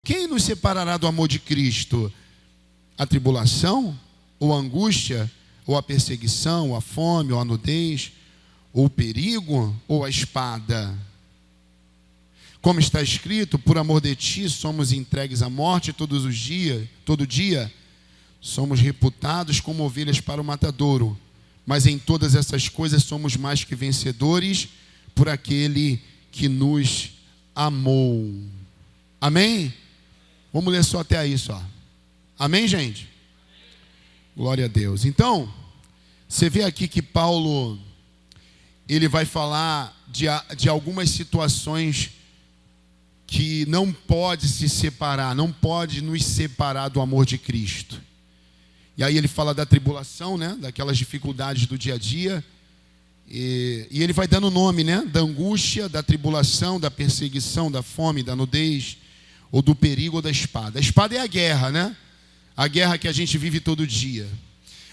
Quem nos separará do amor de Cristo? A tribulação, ou a angústia, ou a perseguição, ou a fome, ou a nudez, ou o perigo, ou a espada? Como está escrito, por amor de ti somos entregues à morte todos os dias, todo dia, somos reputados como ovelhas para o matadouro, mas em todas essas coisas somos mais que vencedores por aquele que nos amou. Amém? Vamos ler só até aí só. Amém, gente? Glória a Deus. Então, você vê aqui que Paulo, ele vai falar de algumas situações que não pode se separar, não pode nos separar do amor de Cristo. E aí ele fala da tribulação, né? Daquelas dificuldades do dia a dia. E ele vai dando nome, né? Da angústia, da tribulação, da perseguição, da fome, da nudez, ou do perigo ou da espada. A espada é a guerra, né? A guerra que a gente vive todo dia.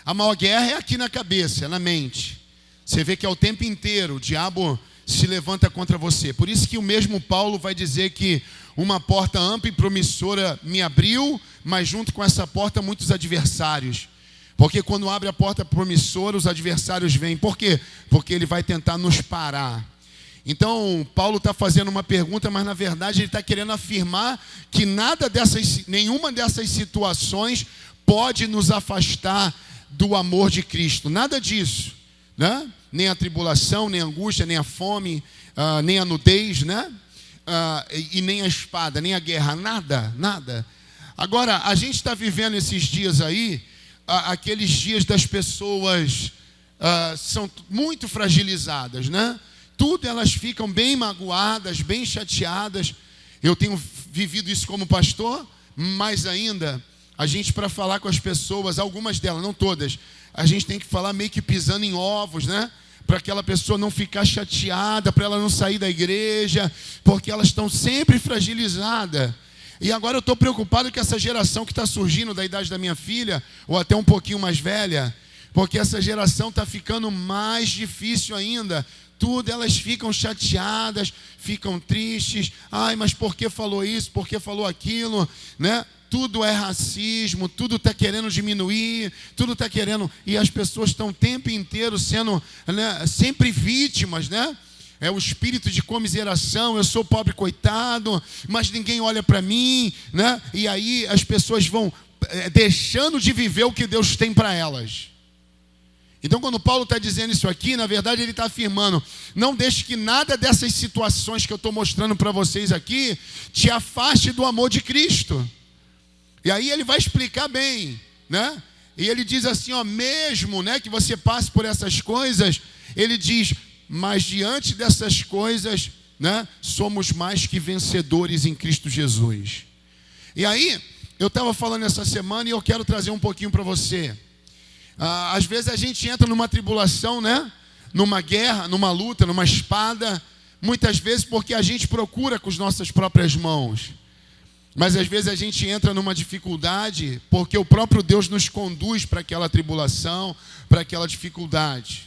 A maior guerra é aqui na cabeça, é na mente. Você vê que é o tempo inteiro o diabo se levanta contra você. Por isso que o mesmo Paulo vai dizer que uma porta ampla e promissora me abriu, mas junto com essa porta muitos adversários. Porque quando abre a porta promissora, os adversários vêm. Por quê? Porque ele vai tentar nos parar. Então, Paulo está fazendo uma pergunta, mas na verdade ele está querendo afirmar que nenhuma dessas situações pode nos afastar do amor de Cristo. Nada disso, né? Nem a tribulação, nem a angústia, nem a fome, nem a nudez, né? E nem a espada, nem a guerra, nada. Agora, a gente está vivendo esses dias aí, aqueles dias das pessoas são muito fragilizadas, né? Tudo elas ficam bem magoadas, bem chateadas. Eu tenho vivido isso como pastor, mas ainda, a gente para falar com as pessoas, algumas delas, não todas, a gente tem que falar meio que pisando em ovos, né? Para aquela pessoa não ficar chateada, para ela não sair da igreja, porque elas estão sempre fragilizadas. E agora eu estou preocupado com essa geração que está surgindo da idade da minha filha, ou até um pouquinho mais velha, porque essa geração está ficando mais difícil ainda. Tudo elas ficam chateadas, ficam tristes. Ai, mas por que falou isso? Por que falou aquilo? Né? Tudo é racismo, tudo está querendo diminuir, tudo está querendo... E as pessoas estão o tempo inteiro sendo, né, sempre vítimas, né? É o espírito de comiseração, eu sou pobre coitado, mas ninguém olha para mim, né? E aí as pessoas vão deixando de viver o que Deus tem para elas. Então, quando Paulo está dizendo isso aqui, na verdade ele está afirmando: não deixe que nada dessas situações que eu estou mostrando para vocês aqui te afaste do amor de Cristo. E aí ele vai explicar bem, né? E ele diz assim, ó, mesmo, né, que você passe por essas coisas, ele diz: mas diante dessas coisas, né, somos mais que vencedores em Cristo Jesus. E aí, eu estava falando essa semana e eu quero trazer um pouquinho para você. Às vezes a gente entra numa tribulação, né? Numa guerra, numa luta, numa espada, muitas vezes porque a gente procura com as nossas próprias mãos. Mas às vezes a gente entra numa dificuldade porque o próprio Deus nos conduz para aquela tribulação, para aquela dificuldade.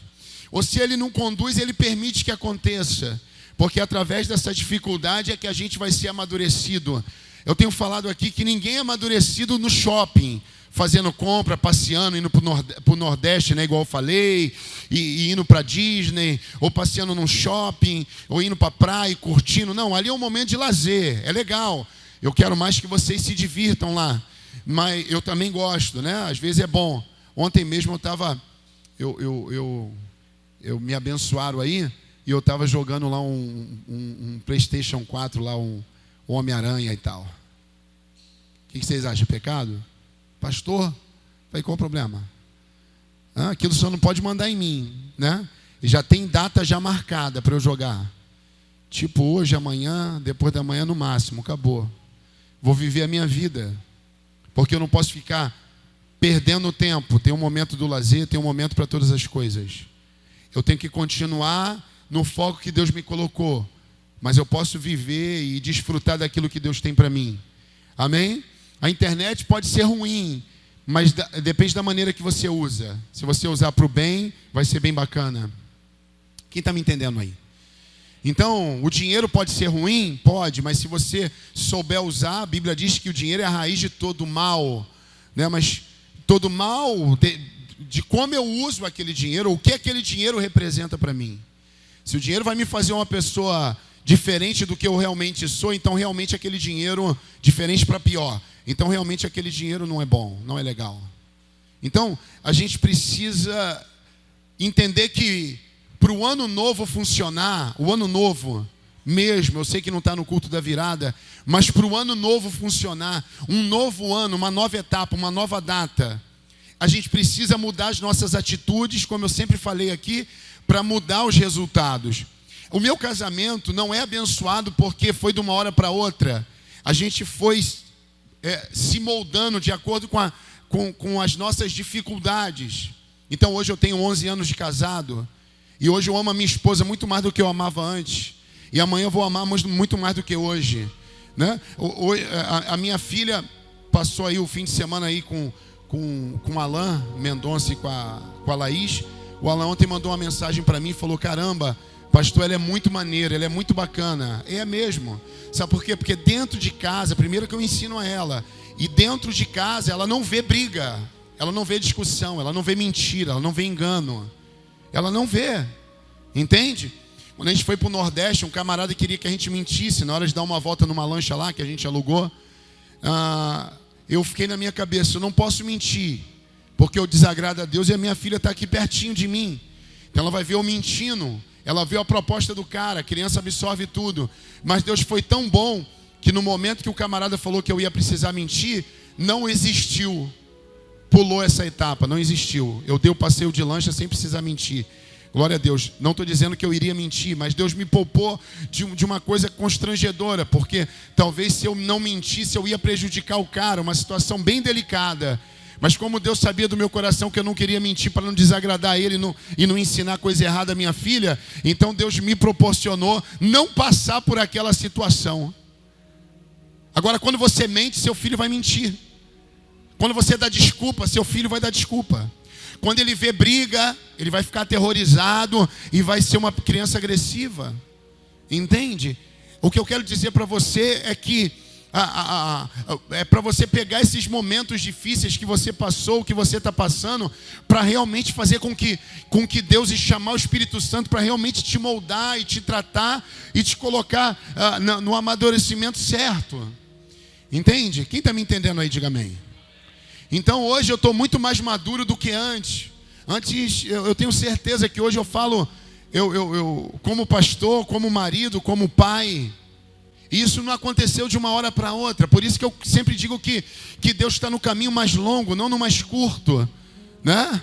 Ou se Ele não conduz, Ele permite que aconteça. Porque através dessa dificuldade é que a gente vai ser amadurecido. Eu tenho falado aqui que ninguém é amadurecido no shopping, fazendo compra, passeando, indo para o Nordeste, né, igual eu falei, e indo para Disney, ou passeando num shopping, ou indo para a praia, curtindo. Não, ali é um momento de lazer, é legal. Eu quero mais que vocês se divirtam lá. Mas eu também gosto, né? Às vezes é bom. Ontem mesmo eu estava... Eu me abençoaram aí, e eu estava jogando lá um PlayStation 4, lá um Homem-Aranha e tal. O que vocês acham? Pecado? Pastor? Falei, qual o problema? Aquilo só não pode mandar em mim, né? E já tem data já marcada para eu jogar. Tipo hoje, amanhã, depois da manhã no máximo, acabou. Vou viver a minha vida. Porque eu não posso ficar perdendo tempo. Tem um momento do lazer, tem um momento para todas as coisas. Eu tenho que continuar no foco que Deus me colocou. Mas eu posso viver e desfrutar daquilo que Deus tem para mim. Amém? A internet pode ser ruim, mas depende da maneira que você usa. Se você usar para o bem, vai ser bem bacana. Quem está me entendendo aí? Então, o dinheiro pode ser ruim? Pode, mas se você souber usar, a Bíblia diz que o dinheiro é a raiz de todo mal, né? Mas todo mal de como eu uso aquele dinheiro, o que aquele dinheiro representa para mim. Se o dinheiro vai me fazer uma pessoa diferente do que eu realmente sou, então realmente aquele dinheiro diferente para pior. Então realmente aquele dinheiro não é bom, não é legal. Então a gente precisa entender que para o ano novo funcionar, o ano novo mesmo, eu sei que não está no culto da virada, mas para o ano novo funcionar, um novo ano, uma nova etapa, uma nova data, a gente precisa mudar as nossas atitudes, como eu sempre falei aqui, para mudar os resultados. O meu casamento não é abençoado porque foi de uma hora para outra. A gente foi se moldando de acordo com as nossas dificuldades. Então hoje eu tenho 11 anos de casado. E hoje eu amo a minha esposa muito mais do que eu amava antes. E amanhã eu vou amar muito mais do que hoje, né? A minha filha passou aí o fim de semana aí com o Alain Mendonça e com a Laís. O Alain ontem mandou uma mensagem para mim e falou: caramba, pastor, ela é muito maneira, ela é muito bacana. É mesmo. Sabe por quê? Porque dentro de casa, primeiro que eu ensino a ela, e dentro de casa ela não vê briga, ela não vê discussão, ela não vê mentira, ela não vê engano. Ela não vê, entende? Quando a gente foi para o Nordeste, um camarada queria que a gente mentisse na hora de dar uma volta numa lancha lá que a gente alugou. Eu fiquei na minha cabeça, eu não posso mentir, porque eu desagrado a Deus e a minha filha está aqui pertinho de mim. Então ela vai ver eu mentindo, ela vê a proposta do cara, a criança absorve tudo. Mas Deus foi tão bom que no momento que o camarada falou que eu ia precisar mentir, não existiu. Pulou essa etapa, não existiu. Eu dei o passeio de lancha sem precisar mentir. Glória a Deus. Não estou dizendo que eu iria mentir, mas Deus me poupou de uma coisa constrangedora, porque talvez se eu não mentisse, eu ia prejudicar o cara, uma situação bem delicada. Mas como Deus sabia do meu coração que eu não queria mentir para não desagradar ele e não ensinar coisa errada à minha filha, então Deus me proporcionou não passar por aquela situação. Agora, quando você mente, seu filho vai mentir. Quando você dá desculpa, seu filho vai dar desculpa. Quando ele vê briga, ele vai ficar aterrorizado e vai ser uma criança agressiva. Entende? O que eu quero dizer para você é que é para você pegar esses momentos difíceis que você passou, que você está passando, para realmente fazer com que Deus, e chamar o Espírito Santo para realmente te moldar e te tratar e te colocar no amadurecimento certo. Entende? Quem está me entendendo aí, diga amém. Então hoje eu estou muito mais maduro do que antes. Antes eu tenho certeza que hoje eu falo, eu como pastor, como marido, como pai. E isso não aconteceu de uma hora para outra. Por isso que eu sempre digo que Deus está no caminho mais longo, não no mais curto, né?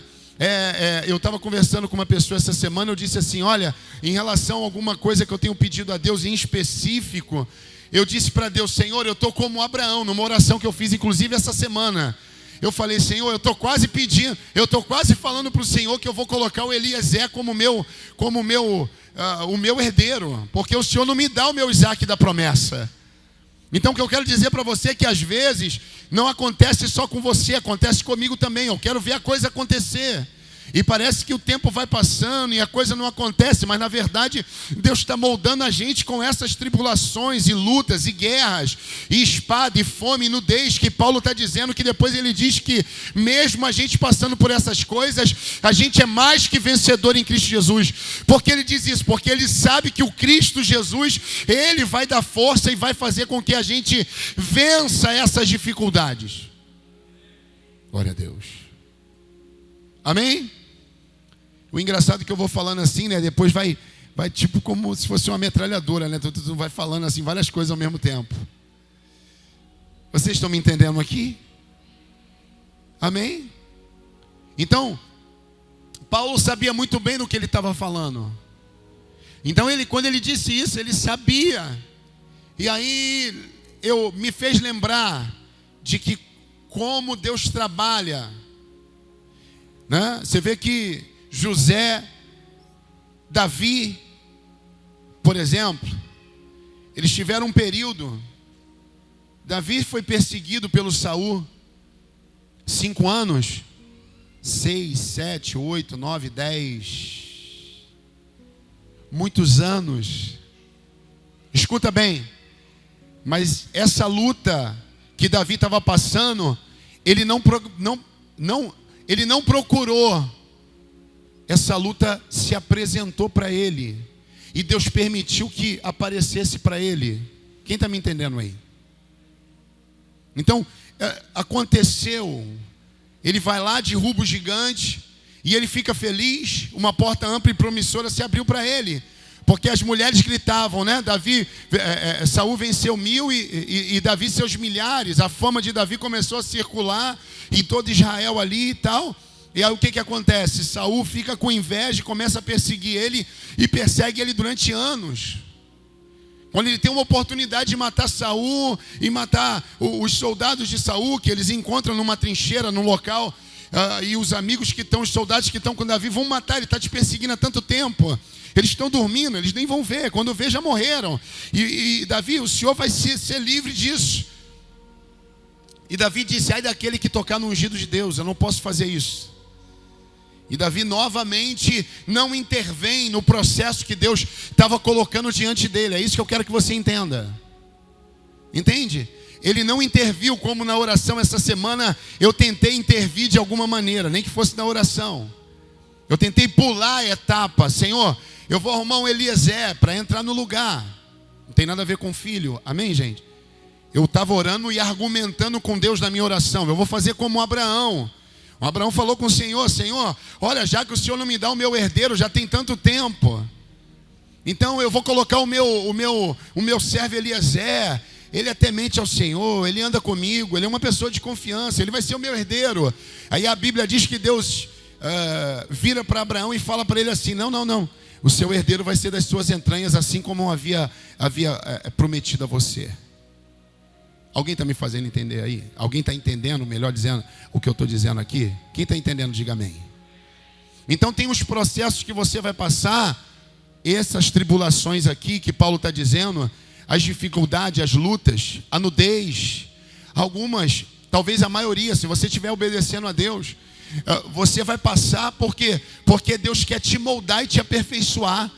Eu estava conversando com uma pessoa essa semana, eu disse assim: olha, em relação a alguma coisa que eu tenho pedido a Deus em específico, eu disse para Deus: Senhor, eu estou como Abraão, numa oração que eu fiz inclusive essa semana. Eu falei: Senhor, eu estou quase pedindo, eu estou quase falando para o Senhor que eu vou colocar o Eliezer como o meu herdeiro, porque o Senhor não me dá o meu Isaac da promessa. Então o que eu quero dizer para você é que às vezes não acontece só com você, acontece comigo também. Eu quero ver a coisa acontecer. E parece que o tempo vai passando e a coisa não acontece, mas na verdade Deus está moldando a gente com essas tribulações e lutas e guerras e espada e fome e nudez, que Paulo está dizendo, que depois ele diz que mesmo a gente passando por essas coisas, a gente é mais que vencedor em Cristo Jesus. Porque ele diz isso? Porque ele sabe que o Cristo Jesus, ele vai dar força e vai fazer com que a gente vença essas dificuldades. Glória a Deus. Amém? O engraçado é que eu vou falando assim, né? Depois vai tipo como se fosse uma metralhadora, né? Tu vai falando assim várias coisas ao mesmo tempo. Vocês estão me entendendo aqui? Amém? Então, Paulo sabia muito bem do que ele estava falando. Então, quando ele disse isso, ele sabia. E aí, me fez lembrar de que como Deus trabalha, né? Você vê que José, Davi, por exemplo, eles tiveram um período. Davi foi perseguido pelo Saul 5 anos, 6, 7, 8, 9, 10, muitos anos. escuta bem, mas essa luta que Davi estava passando, ele não procurou, essa luta se apresentou para ele, e Deus permitiu que aparecesse para ele. Quem está me entendendo aí? Então, aconteceu, ele vai lá, derruba o gigante, e ele fica feliz, uma porta ampla e promissora se abriu para ele, porque as mulheres gritavam, né? Saul venceu 1000 e Davi seus milhares. A fama de Davi começou a circular em todo Israel ali e tal. E aí o que acontece? Saul fica com inveja e começa a perseguir ele, e persegue ele durante anos. Quando ele tem uma oportunidade de matar Saul e matar os soldados de Saul, que eles encontram numa trincheira, num local, e os amigos que estão, os soldados que estão com Davi vão matar, ele está te perseguindo há tanto tempo. Eles estão dormindo, eles nem vão ver. Quando vê, já morreram. E Davi, o Senhor vai ser livre disso. E Davi disse: ai daquele que tocar no ungido de Deus, eu não posso fazer isso. E Davi novamente não intervém no processo que Deus estava colocando diante dele. É isso que eu quero que você entenda. Entende? Ele não interviu, como na oração essa semana eu tentei intervir de alguma maneira, nem que fosse na oração. Eu tentei pular a etapa. Senhor, eu vou arrumar um Eliezer para entrar no lugar. Não tem nada a ver com filho. Amém, gente? Eu estava orando e argumentando com Deus na minha oração. Eu vou fazer como Abraão. O Abraão falou com o Senhor: Senhor, olha, já que o Senhor não me dá o meu herdeiro, já tem tanto tempo, então eu vou colocar o meu servo Eliezer. Ele é temente ao Senhor, ele anda comigo, ele é uma pessoa de confiança, ele vai ser o meu herdeiro. Aí a Bíblia diz que Deus vira para Abraão e fala para ele assim: não, o seu herdeiro vai ser das suas entranhas, assim como havia prometido a você. Alguém está me fazendo entender aí? Alguém está entendendo, melhor dizendo, o que eu estou dizendo aqui? Quem está entendendo, diga amém. Então tem os processos que você vai passar, essas tribulações aqui que Paulo está dizendo, as dificuldades, as lutas, a nudez, algumas, talvez a maioria, se você estiver obedecendo a Deus, você vai passar porque Deus quer te moldar e te aperfeiçoar.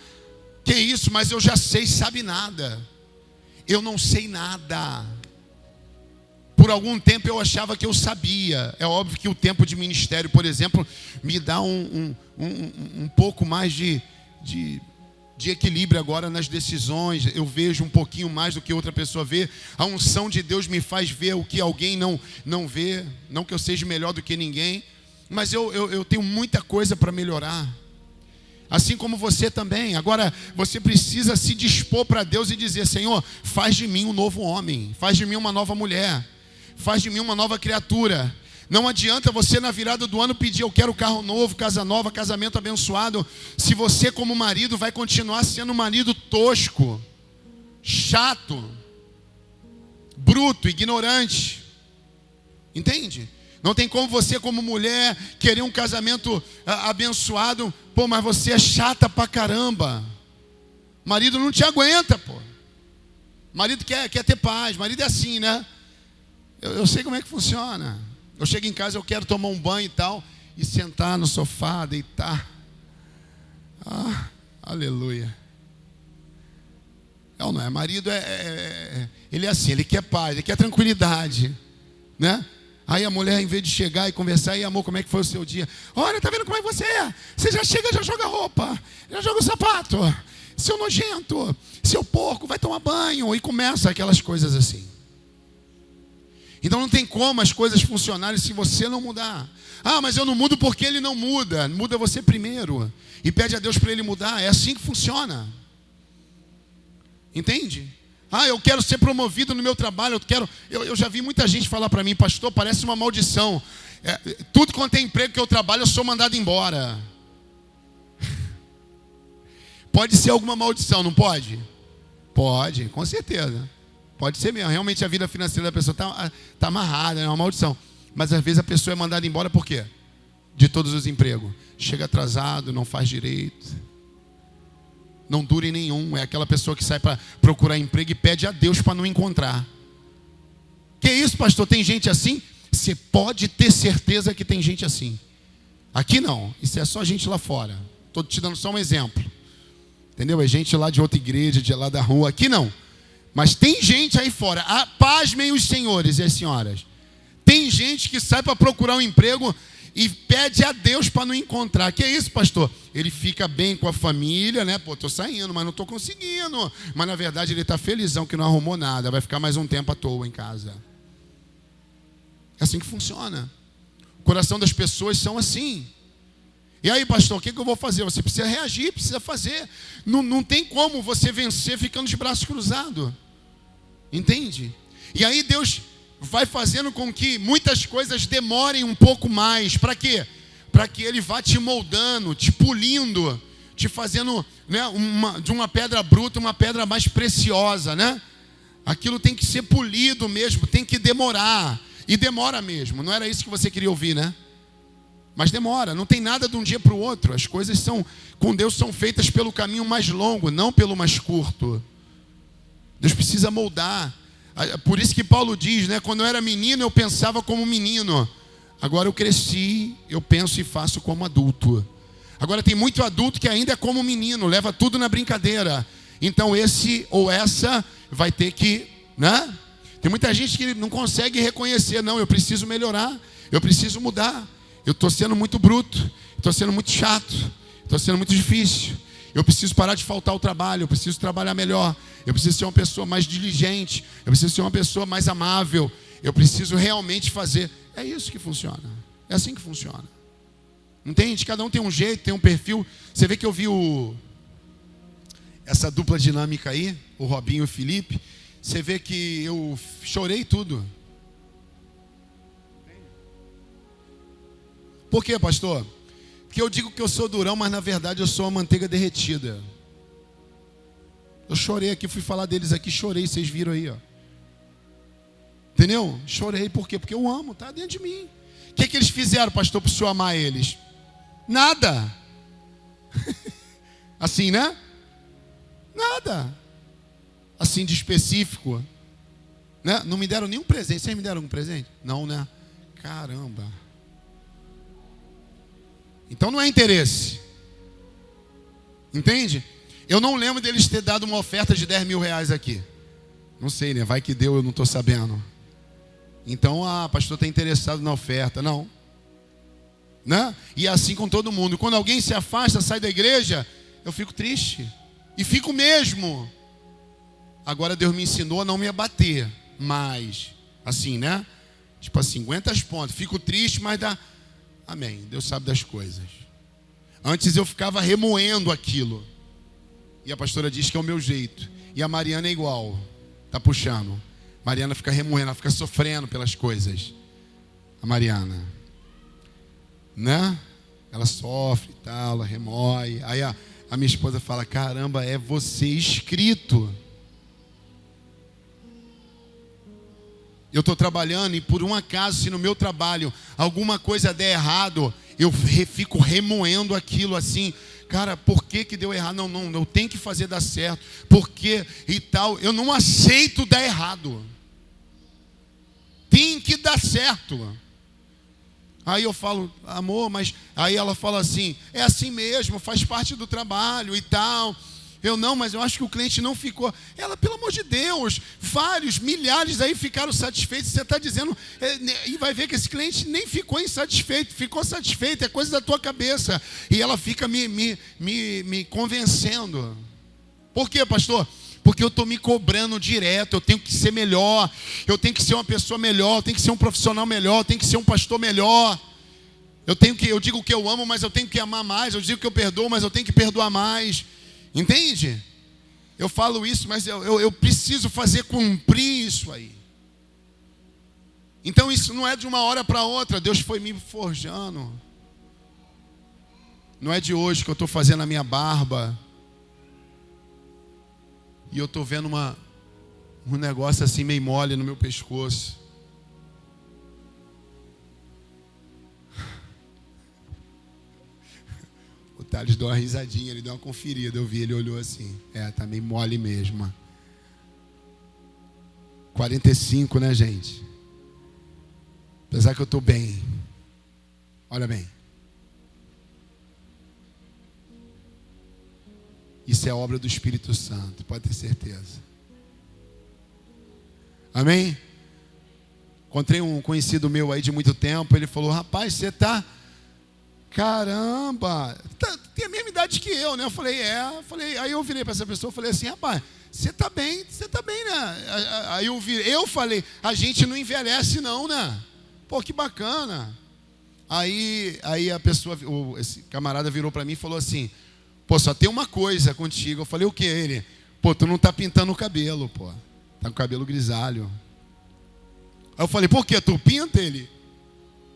Que isso? Mas eu já sei, sabe nada. Eu não sei nada. Por algum tempo eu achava que eu sabia. É óbvio que o tempo de ministério, por exemplo, me dá um pouco mais de equilíbrio agora nas decisões. Eu vejo um pouquinho mais do que outra pessoa vê. A unção de Deus me faz ver o que alguém não vê. Não que eu seja melhor do que ninguém, mas eu tenho muita coisa para melhorar. Assim como você também. Agora você precisa se dispor para Deus e dizer: Senhor, faz de mim um novo homem, faz de mim uma nova mulher, faz de mim uma nova criatura. Não adianta você na virada do ano pedir: eu quero carro novo, casa nova, casamento abençoado, se você como marido vai continuar sendo um marido tosco, chato, bruto, ignorante. Entende? Não tem como você como mulher querer um casamento abençoado, mas você é chata pra caramba. Marido não te aguenta, Marido quer ter paz, marido é assim, né? Eu sei como é que funciona. Eu chego em casa, eu quero tomar um banho e tal, e sentar no sofá, deitar. Aleluia. Não é? Marido ele é assim, ele quer paz, ele quer tranquilidade, né? Aí a mulher, em vez de chegar e conversar: e amor, como é que foi o seu dia? Olha, tá vendo como é que você é? Você já chega, já joga roupa, já joga o sapato. Seu nojento, seu porco, vai tomar banho. E começa aquelas coisas assim. Então não tem como as coisas funcionarem se você não mudar. Mas eu não mudo porque ele não muda. Muda você primeiro e pede a Deus para ele mudar. É assim que funciona. Entende? Eu quero ser promovido no meu trabalho. Eu já vi muita gente falar para mim: pastor, parece uma maldição. Tudo quanto é emprego que eu trabalho, eu sou mandado embora. Pode ser alguma maldição, não pode? Pode, com certeza. Pode ser mesmo. Realmente a vida financeira da pessoa está amarrada, é uma maldição. Mas às vezes a pessoa é mandada embora por quê? De todos os empregos. Chega atrasado, não faz direito, não dura em nenhum. É aquela pessoa que sai para procurar emprego e pede a Deus para não encontrar. Que isso, pastor? Tem gente assim? Você pode ter certeza que tem gente assim. Aqui não. Isso é só gente lá fora. Estou te dando só um exemplo. Entendeu? É gente lá de outra igreja, de lá da rua. Aqui não. Mas tem gente aí fora, pasmem os senhores e as senhoras. Tem gente que sai para procurar um emprego e pede a Deus para não encontrar. Que é isso, pastor? Ele fica bem com a família, né? Pô, estou saindo, mas não estou conseguindo. Mas na verdade ele está felizão que não arrumou nada. Vai ficar mais um tempo à toa em casa. É assim que funciona. O coração das pessoas são assim. E aí, pastor, o que eu vou fazer? Você precisa reagir, precisa fazer. Não tem como você vencer ficando de braços cruzados. Entende? E aí Deus vai fazendo com que muitas coisas demorem um pouco mais. Para quê? Para que Ele vá te moldando, te polindo, te fazendo, né, de uma pedra bruta uma pedra mais preciosa, né? Aquilo tem que ser polido mesmo, tem que demorar. E demora mesmo. Não era isso que você queria ouvir, né? Mas demora. Não tem nada de um dia para o outro. As coisas com Deus são feitas pelo caminho mais longo, não pelo mais curto. Deus precisa moldar. Por isso que Paulo diz, né? Quando eu era menino, eu pensava como menino. Agora eu cresci, eu penso e faço como adulto. Agora tem muito adulto que ainda é como menino, leva tudo na brincadeira. Então esse ou essa vai ter que, né? Tem muita gente que não consegue reconhecer. Não, eu preciso melhorar, eu preciso mudar. Eu estou sendo muito bruto, estou sendo muito chato, estou sendo muito difícil. Eu preciso parar de faltar ao trabalho, eu preciso trabalhar melhor. Eu preciso ser uma pessoa mais diligente, eu preciso ser uma pessoa mais amável. Eu preciso realmente fazer. É isso que funciona. É assim que funciona. Entende? Cada um tem um jeito, tem um perfil. Você vê que eu vi essa dupla dinâmica aí, o Robinho e o Felipe. Você vê que eu chorei tudo. Por quê, pastor? Porque eu digo que eu sou durão, mas na verdade eu sou uma manteiga derretida. Eu chorei aqui, fui falar deles aqui, chorei, vocês viram aí, ó. Entendeu? Chorei, por quê? Porque eu amo, tá dentro de mim. O que eles fizeram, pastor, para o senhor amar eles? Nada. Assim, né? Nada. Assim de específico. Né? Não me deram nenhum presente. Vocês me deram algum presente? Não, né? Caramba. Então não é interesse. Entende? Eu não lembro deles ter dado uma oferta de 10 mil reais aqui. Não sei, né? Vai que deu, eu não estou sabendo. Então, pastor está interessado na oferta. Não. Né? E é assim com todo mundo. Quando alguém se afasta, sai da igreja, eu fico triste. E fico mesmo. Agora Deus me ensinou a não me abater. Mas, assim, né? Tipo assim, 50 pontos. Fico triste, mas dá... Amém. Deus sabe das coisas. Antes eu ficava remoendo aquilo. E a pastora diz que é o meu jeito. E a Mariana é igual. Tá puxando. Mariana fica remoendo, ela fica sofrendo pelas coisas. A Mariana. Né? Ela sofre e tal, ela remoe. Aí a minha esposa fala, caramba, é você escrito. Eu estou trabalhando e por um acaso, se no meu trabalho alguma coisa der errado, eu fico remoendo aquilo assim. Cara, por que deu errado? Não, eu tenho que fazer dar certo. Por quê? E tal. Eu não aceito dar errado. Tem que dar certo. Aí eu falo, amor, mas... Aí ela fala assim, é assim mesmo, faz parte do trabalho e tal. Mas eu acho que o cliente não ficou. Ela, pelo amor de Deus, vários, milhares aí ficaram satisfeitos. Você está dizendo, e vai ver que esse cliente nem ficou insatisfeito, ficou satisfeito, é coisa da tua cabeça. E ela fica me convencendo. Por quê, pastor? Porque eu estou me cobrando direto, eu tenho que ser melhor, eu tenho que ser uma pessoa melhor, eu tenho que ser um profissional melhor, eu tenho que ser um pastor melhor. Eu digo que eu amo, mas eu tenho que amar mais. Eu digo que eu perdoo, mas eu tenho que perdoar mais. Entende? Eu falo isso, mas eu preciso fazer cumprir isso aí. Então isso não é de uma hora para outra. Deus foi me forjando. Não é de hoje que eu estou fazendo a minha barba. E eu estou vendo um negócio assim meio mole no meu pescoço. O Thales deu uma risadinha, ele deu uma conferida. Eu vi, ele olhou assim. Tá meio mole mesmo. 45, né, gente? Apesar que eu estou bem. Olha bem. Isso é obra do Espírito Santo, pode ter certeza. Amém? Encontrei um conhecido meu aí de muito tempo. Ele falou: rapaz, você tá... Caramba, tem a mesma idade que eu, né? Eu falei: aí eu virei para essa pessoa e falei assim: rapaz, você tá bem, né? Aí eu falei: a gente não envelhece não, né? Pô, que bacana. Aí a pessoa, esse camarada virou para mim e falou assim: pô, só tem uma coisa contigo. Eu falei: o que? Ele: pô, tu não tá pintando o cabelo, pô. Tá com o cabelo grisalho. Aí eu falei: por quê? Tu pinta? Ele: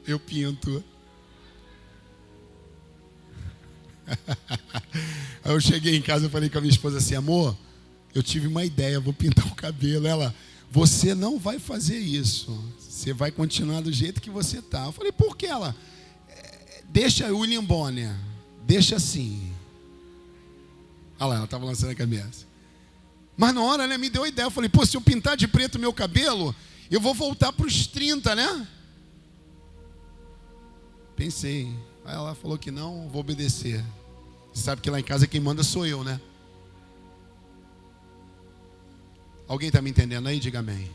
eu pinto. Aí eu cheguei em casa e falei com a minha esposa assim: amor, eu tive uma ideia, vou pintar o cabelo. Ela: você não vai fazer isso, você vai continuar do jeito que você está. Eu falei: por que? Ela: deixa o William Bonner, deixa assim. Olha lá, ela estava lançando a cabeça. Mas na hora, né, me deu a ideia. Eu falei: pô, se eu pintar de preto meu cabelo, eu vou voltar para os 30, né? Pensei. Aí ela falou que não, vou obedecer. Você sabe que lá em casa quem manda sou eu, né? Alguém está me entendendo aí? Diga amém.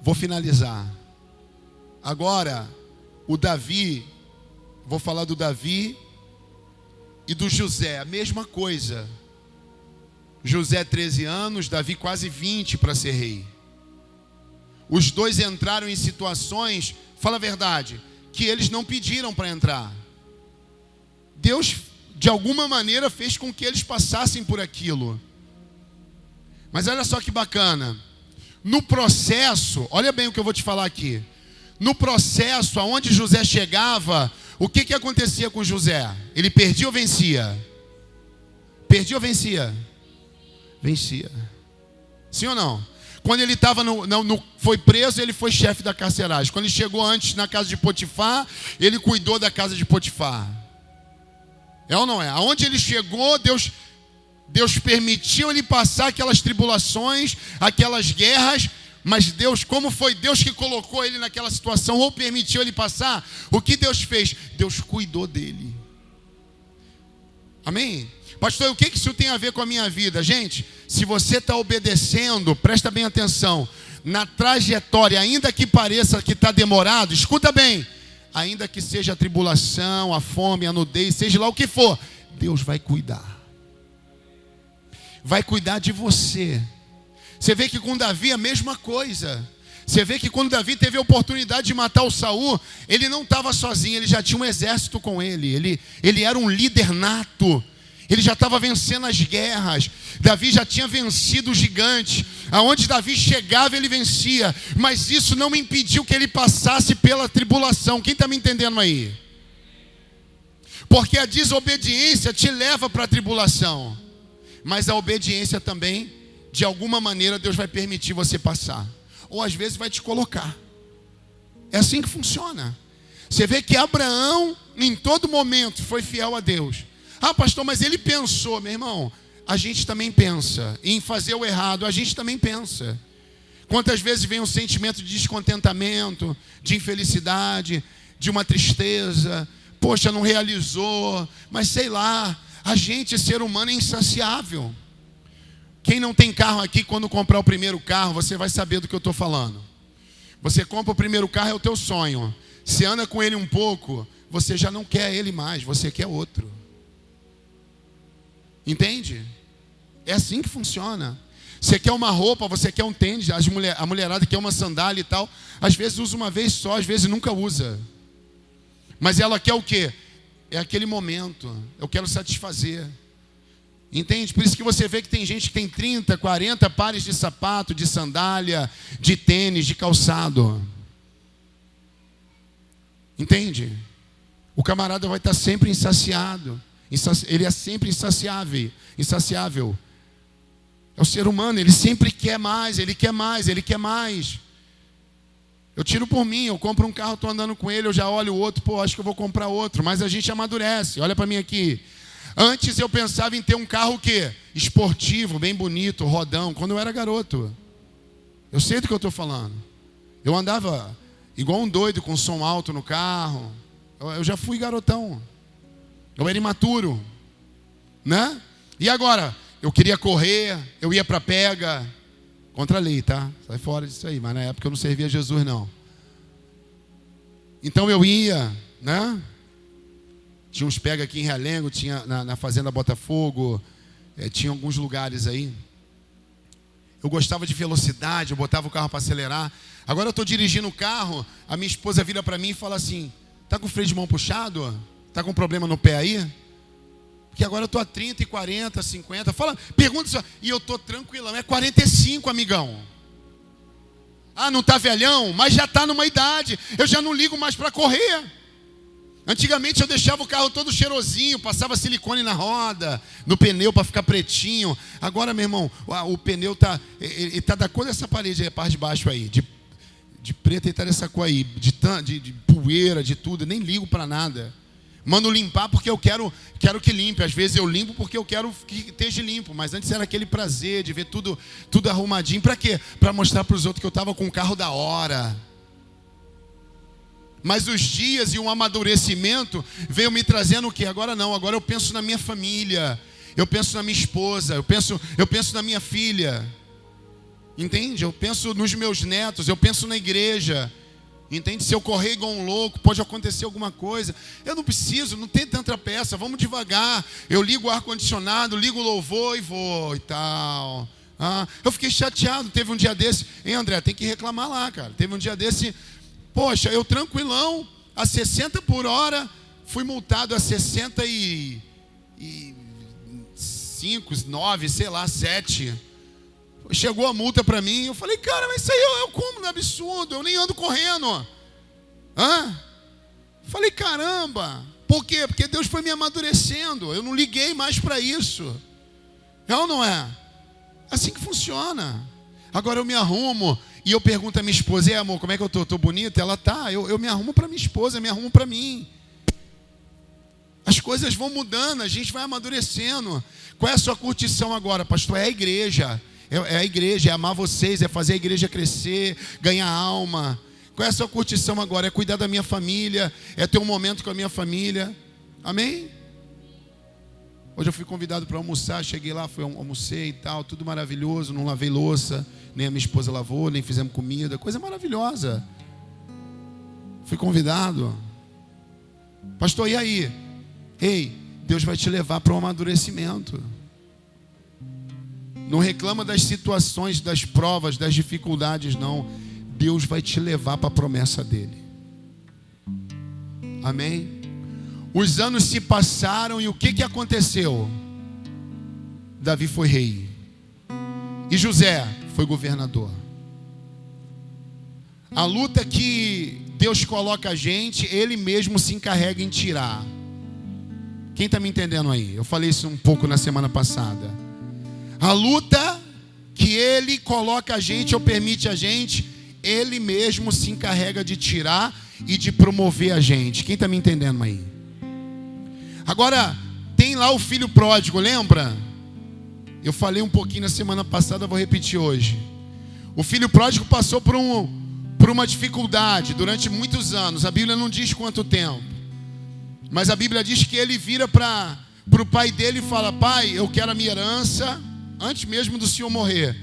Vou finalizar. Agora, o Davi, vou falar do Davi e do José, a mesma coisa. José 13 anos, Davi quase 20 para ser rei. Os dois entraram em situações, fala a verdade, que eles não pediram para entrar. Deus, de alguma maneira, fez com que eles passassem por aquilo. Mas olha só que bacana. No processo, olha bem o que eu vou te falar aqui. No processo, aonde José chegava, o que acontecia com José? Ele perdia ou vencia? Perdia ou vencia? Vencia. Sim ou não? Quando ele estava foi preso, ele foi chefe da carceragem. Quando ele chegou antes na casa de Potifar, ele cuidou da casa de Potifar. É ou não é? Aonde ele chegou, Deus permitiu ele passar aquelas tribulações, aquelas guerras, mas Deus, como foi Deus que colocou ele naquela situação ou permitiu ele passar, o que Deus fez? Deus cuidou dele. Amém? Pastor, o que isso tem a ver com a minha vida? Gente, se você está obedecendo, presta bem atenção, na trajetória, ainda que pareça que está demorado, escuta bem, ainda que seja a tribulação, a fome, a nudez, seja lá o que for, Deus vai cuidar. Vai cuidar de você. Você vê que com Davi a mesma coisa. Você vê que quando Davi teve a oportunidade de matar o Saul, ele não estava sozinho, ele já tinha um exército com ele. Ele era um líder nato. Ele já estava vencendo as guerras. Davi já tinha vencido os gigantes. Aonde Davi chegava, ele vencia. Mas isso não impediu que ele passasse pela tribulação. Quem está me entendendo aí? Porque a desobediência te leva para a tribulação. Mas a obediência também, de alguma maneira, Deus vai permitir você passar. Ou às vezes vai te colocar. É assim que funciona. Você vê que Abraão, em todo momento, foi fiel a Deus. Ah, pastor, mas ele pensou. Meu irmão, a gente também pensa. Em fazer o errado, a gente também pensa. Quantas vezes vem um sentimento de descontentamento, de infelicidade, de uma tristeza. Poxa, não realizou. Mas sei lá, a gente, ser humano, é insaciável. Quem não tem carro aqui, quando comprar o primeiro carro, você vai saber do que eu estou falando. Você compra o primeiro carro, é o teu sonho. Você anda com ele um pouco, você já não quer ele mais, você quer outro. Entende? É assim que funciona. Você quer uma roupa, você quer um tênis, a mulherada quer uma sandália e tal. Às vezes usa uma vez só, às vezes nunca usa. Mas ela quer o quê? É aquele momento. Eu quero satisfazer. Entende? Por isso que você vê que tem gente que tem 30, 40 pares de sapato, de sandália, de tênis, de calçado. Entende? O camarada vai estar sempre insaciado. Ele é sempre insaciável. É o ser humano, ele sempre quer mais, ele quer mais, ele quer mais. Eu tiro por mim, eu compro um carro, estou andando com ele, eu já olho o outro, pô, acho que eu vou comprar outro. Mas a gente amadurece, olha para mim aqui. Antes eu pensava em ter um carro o quê? Esportivo, bem bonito, rodão, quando eu era garoto. Eu sei do que eu estou falando. Eu andava igual um doido, com som alto no carro. Eu já fui garotão. Eu era imaturo, né? E agora? Eu queria correr, eu ia para pega. Contra a lei, tá? Sai fora disso aí. Mas na época eu não servia a Jesus, não. Então eu ia, né? Tinha uns pega aqui em Realengo, tinha na Fazenda Botafogo, tinha alguns lugares aí. Eu gostava de velocidade, eu botava o carro para acelerar. Agora eu estou dirigindo o carro, a minha esposa vira para mim e fala assim: tá com o freio de mão puxado? Tá com problema no pé aí? Porque agora eu estou a 30, 40, 50. Pergunta só. E eu estou tranquilão. É 45, amigão. Ah, não está velhão? Mas já está numa idade. Eu já não ligo mais para correr. Antigamente eu deixava o carro todo cheirosinho, passava silicone na roda, no pneu para ficar pretinho. Agora, meu irmão, o pneu tá da cor dessa parede aí, a parte de baixo aí, de preto, ele tá dessa cor aí, de poeira, de tudo. Eu nem ligo para nada. Mando limpar porque eu quero que limpe. Às vezes eu limpo porque eu quero que esteja limpo. Mas antes era aquele prazer de ver tudo arrumadinho. Para quê? Para mostrar para os outros que eu estava com um carro da hora. Mas os dias e um amadurecimento veio me trazendo o quê? Agora não, agora eu penso na minha família. Eu penso na minha esposa. Eu penso na minha filha. Entende? Eu penso nos meus netos. Eu penso na igreja. Entende? Se eu correr igual um louco, pode acontecer alguma coisa. Eu não preciso, não tem tanta pressa, vamos devagar. Eu ligo o ar-condicionado, ligo o louvor e vou e tal. Eu fiquei chateado, teve um dia desse. Hein, André, tem que reclamar lá, cara. Teve um dia desse, poxa, eu tranquilão, a 60 por hora, fui multado a 65, 9, sei lá, 7. Chegou a multa para mim, eu falei, cara, mas isso aí eu como, não é absurdo, eu nem ando correndo. Falei, caramba, por quê? Porque Deus foi me amadurecendo, eu não liguei mais para isso. É ou não é? Assim que funciona. Agora eu me arrumo e eu pergunto à minha esposa, amor, como é que eu tô? Tô bonita? Ela tá, eu me arrumo para minha esposa, eu me arrumo para mim. As coisas vão mudando, a gente vai amadurecendo. Qual é a sua curtição agora, pastor? É a igreja. É a igreja, é amar vocês, é fazer a igreja crescer, ganhar alma. Qual é a sua curtição agora? É cuidar da minha família, é ter um momento com a minha família. Amém? Hoje eu fui convidado para almoçar, cheguei lá, almocei e tal, tudo maravilhoso, não lavei louça, nem a minha esposa lavou, nem fizemos comida, coisa maravilhosa. Fui convidado. Pastor, e aí? Ei, Deus vai te levar para um amadurecimento. Não reclama das situações, das provas, das dificuldades, não. Deus vai te levar para a promessa dele. Amém? Os anos se passaram e o que aconteceu? Davi foi rei. E José foi governador. A luta que Deus coloca a gente, Ele mesmo se encarrega em tirar. Quem está me entendendo aí? Eu falei isso um pouco na semana passada. A luta que Ele coloca a gente ou permite a gente, Ele mesmo se encarrega de tirar e de promover a gente. Quem está me entendendo aí? Agora, tem lá o filho pródigo, lembra? Eu falei um pouquinho na semana passada, vou repetir hoje. O filho pródigo passou por uma dificuldade durante muitos anos. A Bíblia não diz quanto tempo. Mas a Bíblia diz que ele vira para o pai dele e fala: pai, eu quero a minha herança antes mesmo do senhor morrer.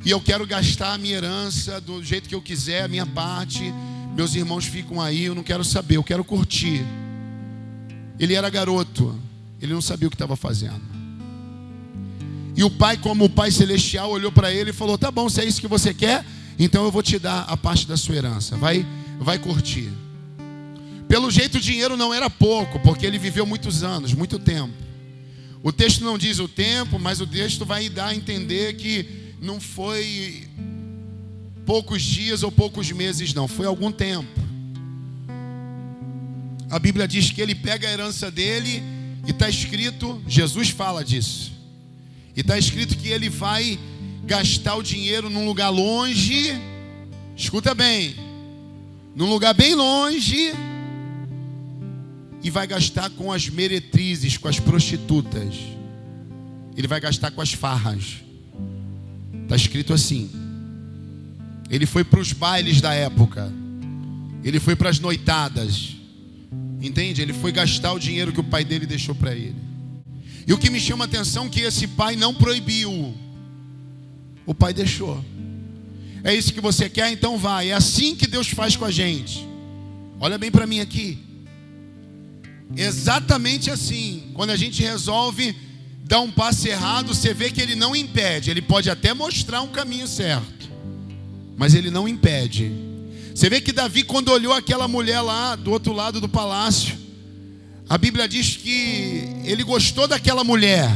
E eu quero gastar a minha herança do jeito que eu quiser, a minha parte. Meus irmãos ficam aí, eu não quero saber, eu quero curtir. Ele era garoto, ele não sabia o que estava fazendo. E o pai, como o pai celestial, olhou para ele e falou: tá bom, se é isso que você quer, então eu vou te dar a parte da sua herança. Vai curtir. Pelo jeito o dinheiro não era pouco, porque ele viveu muitos anos, muito tempo. O texto não diz o tempo, mas o texto vai dar a entender que não foi poucos dias ou poucos meses, não. Foi algum tempo. A Bíblia diz que ele pega a herança dele e está escrito, Jesus fala disso. E está escrito que ele vai gastar o dinheiro num lugar longe. Escuta bem. Num lugar bem longe. E vai gastar com as meretrizes, com as prostitutas. Ele vai gastar com as farras. Está escrito assim. Ele foi para os bailes da época. Ele foi para as noitadas. Entende? Ele foi gastar o dinheiro que o pai dele deixou para ele. E o que me chama a atenção é que esse pai não proibiu O pai deixou. É isso que você quer? Então vai. É assim que Deus faz com a gente. Olha bem para mim aqui. Exatamente assim. Quando a gente resolve dar um passo errado, você vê que Ele não impede. Ele pode até mostrar um caminho certo, mas Ele não impede. Você vê que Davi, quando olhou aquela mulher lá do outro lado do palácio, a Bíblia diz que ele gostou daquela mulher.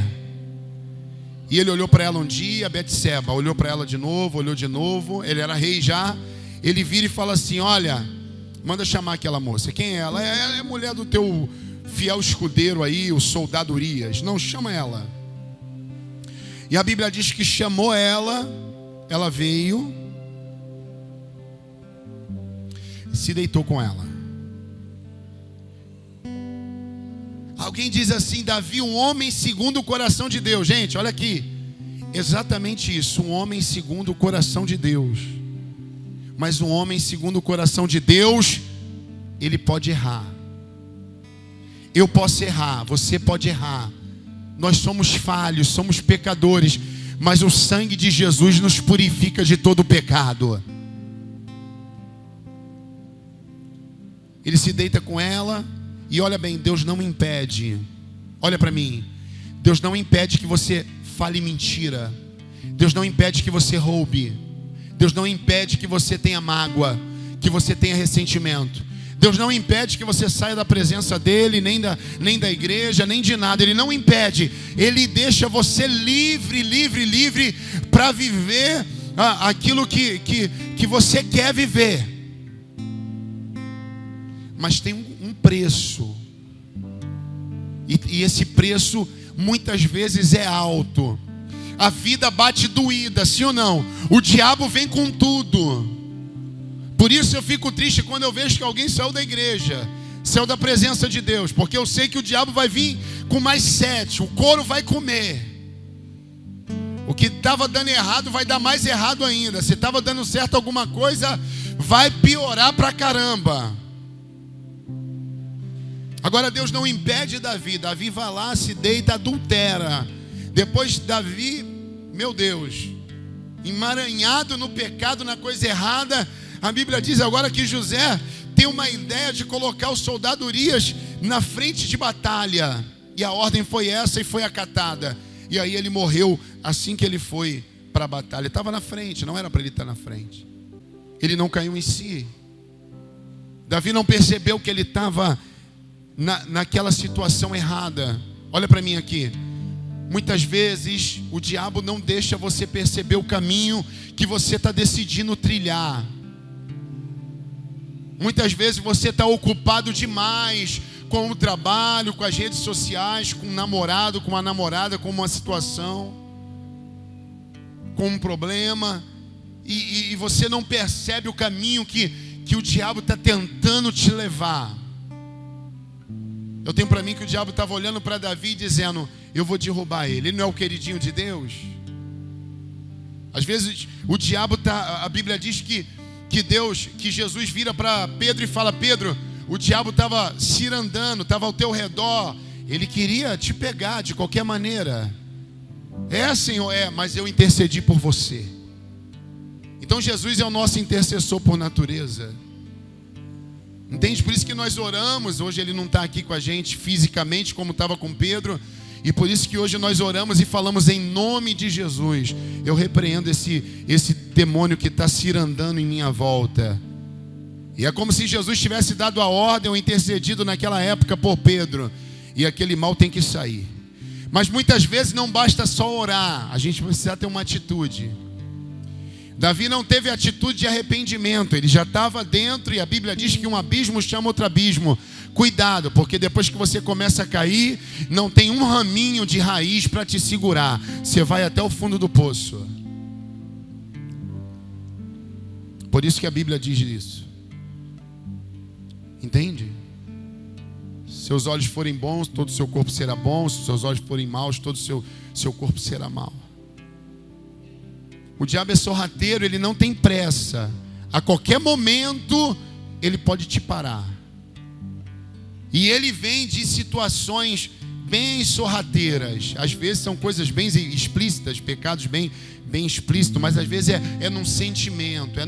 E ele olhou para ela um dia, Betseba, olhou para ela de novo, olhou de novo. Ele era rei já. Ele vira e fala assim: olha, manda chamar aquela moça. Quem é ela? Ela é a mulher do teu fiel escudeiro aí, o soldado Urias. Não, chama ela. E a Bíblia diz que chamou ela. Ela veio, se deitou com ela. Alguém diz assim: Davi, um homem segundo o coração de Deus. Gente, olha aqui. Exatamente isso, um homem segundo o coração de Deus. Mas um homem segundo o coração de Deus, ele pode errar. Eu posso errar, você pode errar. Nós somos falhos, somos pecadores, mas o sangue de Jesus nos purifica de todo pecado. Ele se deita com ela. E olha bem, Deus não impede. Olha para mim. Deus não impede que você fale mentira. Deus não impede que você roube. Deus não impede que você tenha mágoa, que você tenha ressentimento. Deus não impede que você saia da presença dEle, nem da igreja, nem de nada. Ele não impede. Ele deixa você livre para viver aquilo que você quer viver. Mas tem um preço. E esse preço muitas vezes é alto. A vida bate doída, sim ou não? O diabo vem com tudo. Por isso eu fico triste quando eu vejo que alguém saiu da igreja, saiu da presença de Deus, porque eu sei que o diabo vai vir com mais 7, o couro vai comer. O que estava dando errado vai dar mais errado ainda. Se estava dando certo alguma coisa, vai piorar pra caramba. Agora Deus não impede Davi. Davi vai lá, se deita, adultera. Depois Davi, meu Deus, emaranhado no pecado, na coisa errada. A Bíblia diz agora que José tem uma ideia de colocar o soldado Urias na frente de batalha. E a ordem foi essa e foi acatada. E aí ele morreu assim que ele foi para a batalha. Ele estava na frente, não era para ele estar na frente. Ele não caiu em si. Davi não percebeu que ele estava naquela situação errada. Olha para mim aqui. Muitas vezes o diabo não deixa você perceber o caminho que você está decidindo trilhar. Muitas vezes você está ocupado demais com o trabalho, com as redes sociais, com um namorado, com uma namorada, com uma situação, com um problema, e você não percebe o caminho que o diabo está tentando te levar. Eu tenho para mim que o diabo estava olhando para Davi dizendo: eu vou derrubar ele. Ele não é o queridinho de Deus? Às vezes o diabo a Bíblia diz que Jesus vira para Pedro e fala: Pedro, o diabo estava cirandando, estava ao teu redor, ele queria te pegar de qualquer maneira. É, Senhor, mas eu intercedi por você. Então Jesus é o nosso intercessor por natureza. Entende? Por isso que nós oramos. Hoje ele não está aqui com a gente fisicamente como estava com Pedro. E por isso que hoje nós oramos e falamos em nome de Jesus. Eu repreendo esse demônio que está cirandando em minha volta. E é como se Jesus tivesse dado a ordem ou intercedido naquela época por Pedro. E aquele mal tem que sair. Mas muitas vezes não basta só orar. A gente precisa ter uma atitude. Davi não teve atitude de arrependimento. Ele já estava dentro, e a Bíblia diz que um abismo chama outro abismo. Cuidado, porque depois que você começa a cair, não tem um raminho de raiz para te segurar. Você vai até o fundo do poço. Por isso que a Bíblia diz isso. Entende? Se seus olhos forem bons, todo o seu corpo será bom. Se seus olhos forem maus, todo o seu corpo será mau. O diabo é sorrateiro, ele não tem pressa. A qualquer momento, ele pode te parar. E ele vem de situações bem sorrateiras. Às vezes são coisas bem explícitas, pecados bem explícitos, mas às vezes é num sentimento,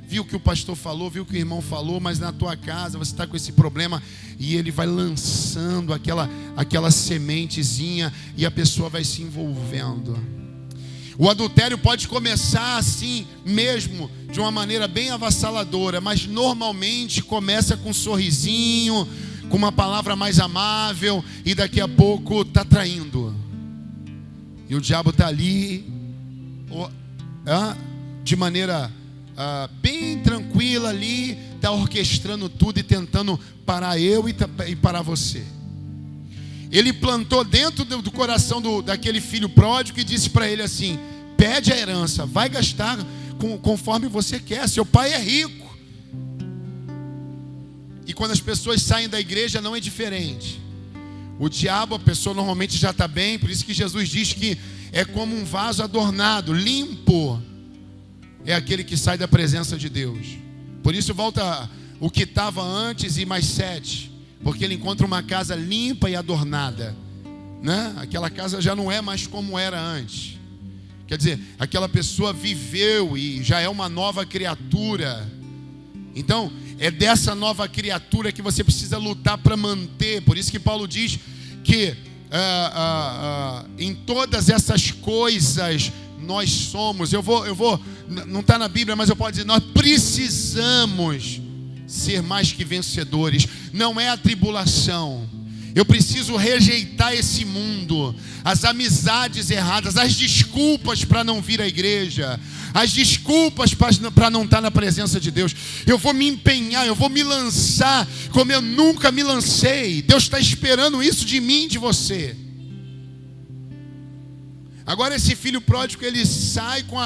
viu o que o pastor falou, viu o que o irmão falou, mas na tua casa você está com esse problema, e ele vai lançando aquela sementezinha, e a pessoa vai se envolvendo. O adultério pode começar assim mesmo, de uma maneira bem avassaladora, mas normalmente começa com um sorrisinho, com uma palavra mais amável, e daqui a pouco está traindo. E o diabo está ali, de maneira bem tranquila ali, está orquestrando tudo e tentando parar eu e parar você. Ele plantou dentro do coração daquele filho pródigo e disse para ele assim: pede a herança, vai gastar conforme você quer, seu pai é rico. E quando as pessoas saem da igreja não é diferente. O diabo, a pessoa normalmente já está bem, por isso que Jesus diz que é como um vaso adornado, limpo, é aquele que sai da presença de Deus. Por isso volta o que estava antes e mais 7, porque ele encontra uma casa limpa e adornada, né? Aquela casa já não é mais como era antes. Quer dizer, aquela pessoa viveu e já é uma nova criatura. Então, é dessa nova criatura que você precisa lutar para manter. Por isso que Paulo diz que em todas essas coisas nós somos, não está na Bíblia, mas eu posso dizer, nós precisamos ser mais que vencedores. Não é a tribulação. Eu preciso rejeitar esse mundo, as amizades erradas, as desculpas para não vir à igreja, as desculpas para não estar na presença de Deus. Eu vou me empenhar, eu vou me lançar como eu nunca me lancei. Deus está esperando isso de mim e de você. Agora esse filho pródigo, ele sai com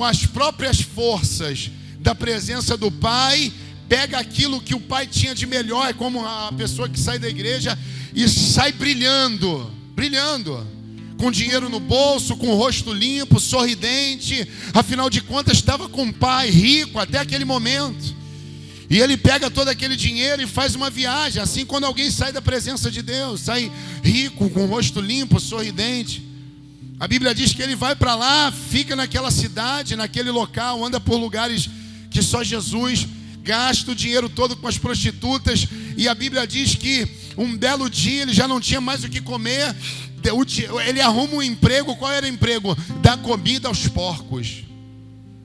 as próprias forças da presença do pai, pega aquilo que o pai tinha de melhor, é como a pessoa que sai da igreja e sai brilhando, com dinheiro no bolso, com o rosto limpo, sorridente, afinal de contas estava com o pai rico até aquele momento. E ele pega todo aquele dinheiro e faz uma viagem, assim quando alguém sai da presença de Deus, sai rico, com o rosto limpo, sorridente. A Bíblia diz que ele vai para lá, fica naquela cidade, naquele local, anda por lugares que só Jesus, gasta o dinheiro todo com as prostitutas. E a Bíblia diz que um belo dia ele já não tinha mais o que comer. Ele arruma um emprego. Qual era o emprego? Dar comida aos porcos.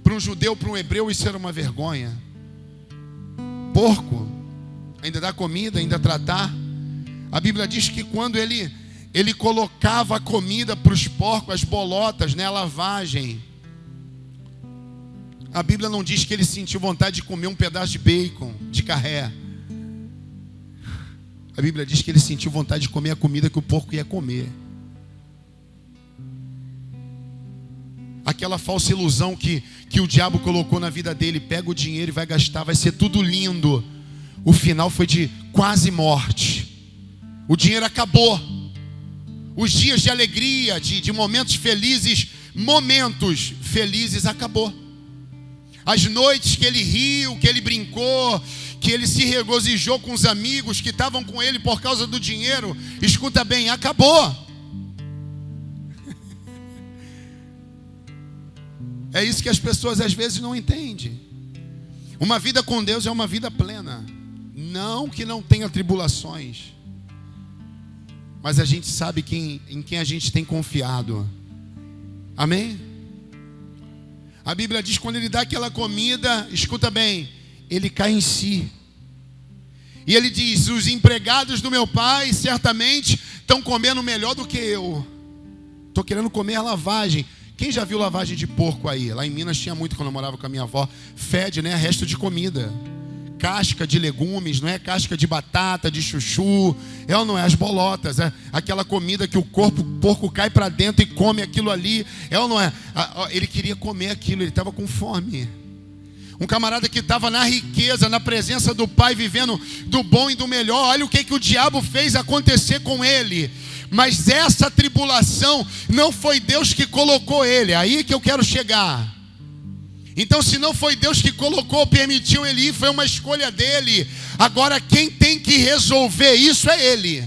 Para um judeu, para um hebreu, isso era uma vergonha. Porco, ainda dá comida, ainda tratar. A Bíblia diz que quando ele colocava a comida para os porcos, as bolotas, né, a lavagem, a Bíblia não diz que ele sentiu vontade de comer um pedaço de bacon, de carré. A Bíblia diz que ele sentiu vontade de comer a comida que o porco ia comer. Aquela falsa ilusão que o diabo colocou na vida dele, pega o dinheiro e vai gastar, vai ser tudo lindo. O final foi de quase morte. O dinheiro acabou. Os dias de alegria, de momentos felizes acabou. As noites que ele riu, que ele brincou, que ele se regozijou com os amigos que estavam com ele por causa do dinheiro, escuta bem, acabou. É isso que as pessoas às vezes não entendem. Uma vida com Deus é uma vida plena. Não que não tenha tribulações, mas a gente sabe em quem a gente tem confiado. Amém? A Bíblia diz que quando ele dá aquela comida, escuta bem, ele cai em si. E ele diz: os empregados do meu pai certamente estão comendo melhor do que eu. Estou querendo comer a lavagem. Quem já viu lavagem de porco aí? Lá em Minas tinha muito quando eu morava com a minha avó. Fede, né? Resto de comida. Casca de legumes, não é? Casca de batata, de chuchu. É ou não é? As bolotas. É aquela comida que o porco cai para dentro e come aquilo ali. É ou não é? Ele queria comer aquilo, ele estava com fome. Um camarada que estava na riqueza, na presença do Pai, vivendo do bom e do melhor. Olha o que o diabo fez acontecer com ele. Mas essa tribulação não foi Deus que colocou ele. É aí que eu quero chegar. Então, se não foi Deus que colocou, permitiu ele ir, foi uma escolha dele. Agora, quem tem que resolver isso é ele.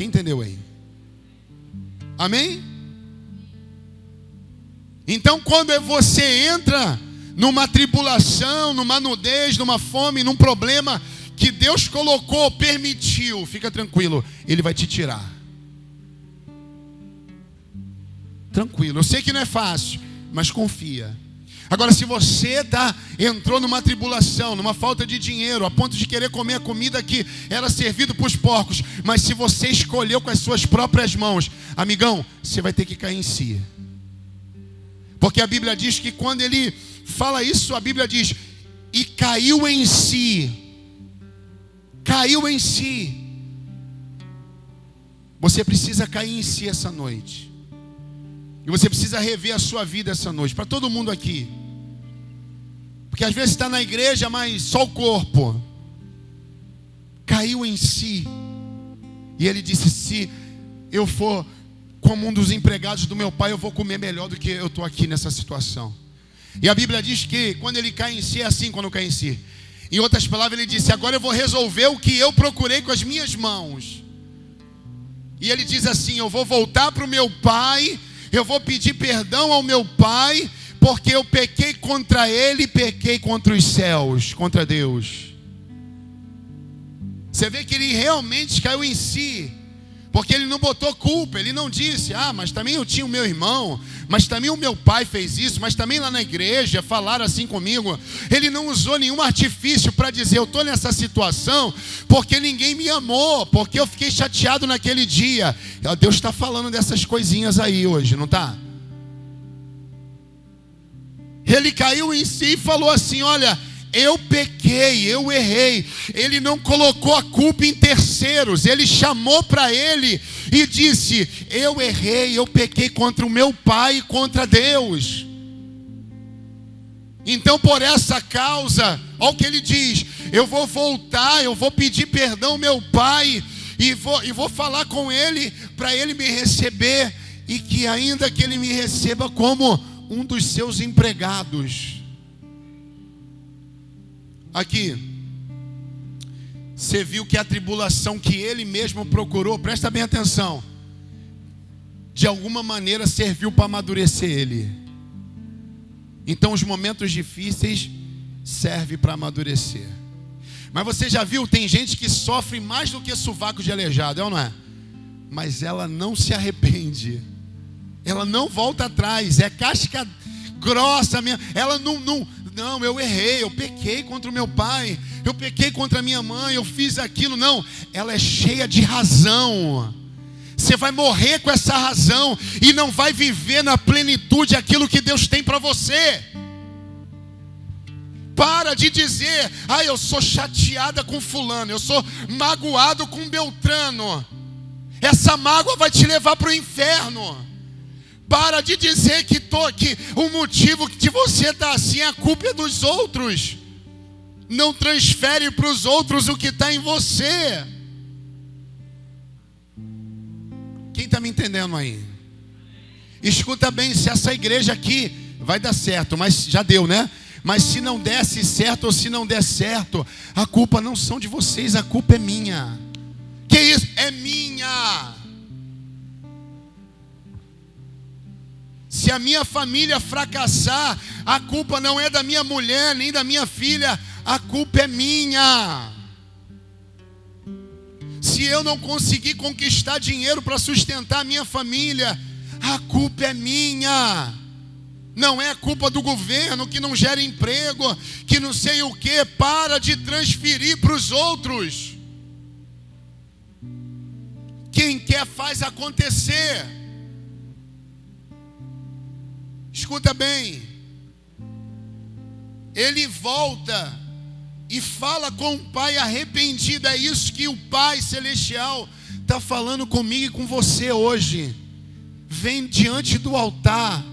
Quem entendeu aí? Amém? Então, quando você entra numa tribulação, numa nudez, numa fome, num problema que Deus colocou, permitiu, fica tranquilo, Ele vai te tirar. Tranquilo, eu sei que não é fácil, mas confia. Agora, se você entrou numa tribulação, numa falta de dinheiro, a ponto de querer comer a comida que era servido para os porcos, mas se você escolheu com as suas próprias mãos, amigão, você vai ter que cair em si. Porque a Bíblia diz que quando ele fala isso, a Bíblia diz, e caiu em si. Caiu em si. Você precisa cair em si essa noite. E você precisa rever a sua vida essa noite. Para todo mundo aqui. Porque às vezes está na igreja, mas só o corpo. Caiu em si. E ele disse, se eu for como um dos empregados do meu pai, eu vou comer melhor do que eu estou aqui nessa situação. E a Bíblia diz que quando ele cai em si, é assim quando cai em si. Em outras palavras, ele disse, agora eu vou resolver o que eu procurei com as minhas mãos. E ele diz assim, eu vou voltar para o meu pai, eu vou pedir perdão ao meu pai, porque eu pequei contra ele e pequei contra os céus, contra Deus. Você vê que ele realmente caiu em si. Porque ele não botou culpa, ele não disse, mas também eu tinha o meu irmão, mas também o meu pai fez isso, mas também lá na igreja falaram assim comigo. Ele não usou nenhum artifício para dizer, eu estou nessa situação porque ninguém me amou, porque eu fiquei chateado naquele dia. Deus está falando dessas coisinhas aí hoje, não está? Ele caiu em si e falou assim, olha, eu pequei, eu errei. Ele não colocou a culpa em terceiros. Ele chamou para ele e disse, eu errei, eu pequei contra o meu pai e contra Deus. Então por essa causa, olha o que ele diz, eu vou voltar, eu vou pedir perdão ao meu pai e vou falar com ele para ele me receber, e que ainda que ele me receba como um dos seus empregados. Aqui, você viu que a tribulação que ele mesmo procurou, presta bem atenção, de alguma maneira serviu para amadurecer ele. Então os momentos difíceis servem para amadurecer. Mas você já viu, tem gente que sofre mais do que sovaco de aleijado, é ou não é? Mas ela não se arrepende, ela não volta atrás, é casca grossa mesmo. Ela não, eu errei, eu pequei contra o meu pai, eu pequei contra a minha mãe, eu fiz aquilo. Não, ela é cheia de razão. Você vai morrer com essa razão e não vai viver na plenitude aquilo que Deus tem para você. Para de dizer, eu sou chateada com fulano, eu sou magoado com Beltrano. Essa mágoa vai te levar para o inferno. Para de dizer que o motivo que você está assim, a culpa é dos outros. Não transfere para os outros o que está em você. Quem está me entendendo aí? Escuta bem, se essa igreja aqui vai dar certo, mas já deu, né? Mas se não desse certo ou se não der certo, a culpa não são de vocês, a culpa é minha. Que isso? É minha. Se a minha família fracassar, a culpa não é da minha mulher, nem da minha filha, a culpa é minha. Se eu não conseguir conquistar dinheiro para sustentar a minha família, a culpa é minha. Não é a culpa do governo que não gera emprego, que não sei o que. Para de transferir para os outros. Quem quer faz acontecer. Escuta bem, ele volta e fala com o pai arrependido. É isso que o Pai Celestial está falando comigo e com você hoje. Vem diante do altar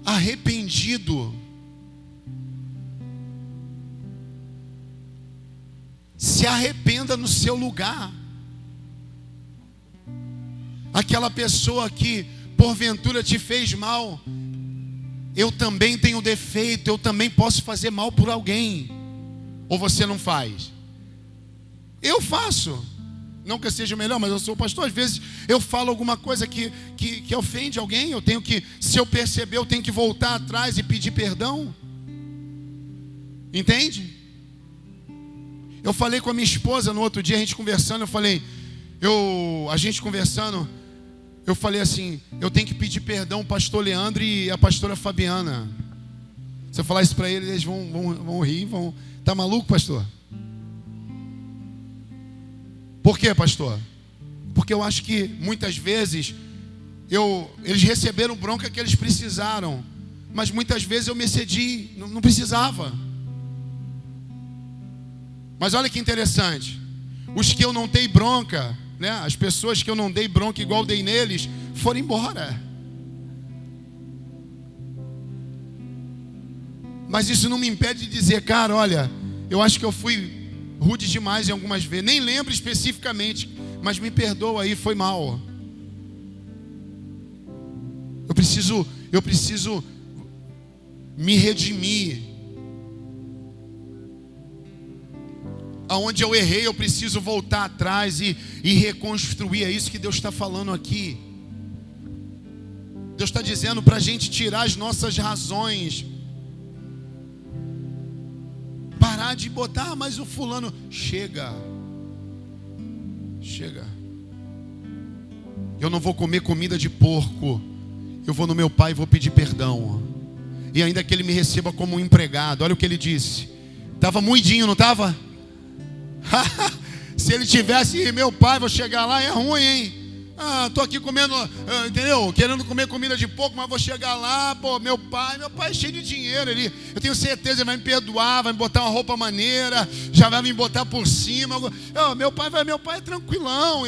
arrependido. Se arrependa no seu lugar. Aquela pessoa que porventura te fez mal, eu também tenho defeito, eu também posso fazer mal por alguém. Ou você não faz? Eu faço. Não que eu seja o melhor, mas eu sou pastor. Às vezes eu falo alguma coisa que ofende alguém. Eu tenho que, se eu perceber, eu tenho que voltar atrás e pedir perdão. Entende? Eu falei com a minha esposa no outro dia, a gente conversando, eu falei assim, eu tenho que pedir perdão ao pastor Leandro e a pastora Fabiana. Se eu falar isso para eles vão rir, tá maluco, pastor? Por quê, pastor? Porque eu acho que muitas vezes eles receberam bronca que eles precisaram, mas muitas vezes eu me excedi, não precisava. Mas olha que interessante, os que eu não dei bronca, né? As pessoas que eu não dei bronca igual dei neles, foram embora. Mas isso não me impede de dizer, cara, olha, eu acho que eu fui rude demais em algumas vezes. Nem lembro especificamente, mas me perdoa aí, foi mal. Eu preciso me redimir. Aonde eu errei, eu preciso voltar atrás e reconstruir. É isso que Deus está falando aqui. Deus está dizendo para a gente tirar as nossas razões. Parar de botar, mas o fulano... Chega. Eu não vou comer comida de porco. Eu vou no meu pai e vou pedir perdão. E ainda que ele me receba como um empregado. Olha o que ele disse. Estava muidinho, não estava? Se ele tivesse, meu pai, vou chegar lá, é ruim, hein? Tô aqui comendo, entendeu? Querendo comer comida de pouco, mas vou chegar lá, pô, meu pai é cheio de dinheiro, eu tenho certeza, ele vai me perdoar, vai me botar uma roupa maneira, já vai me botar por cima. Meu pai é tranquilão,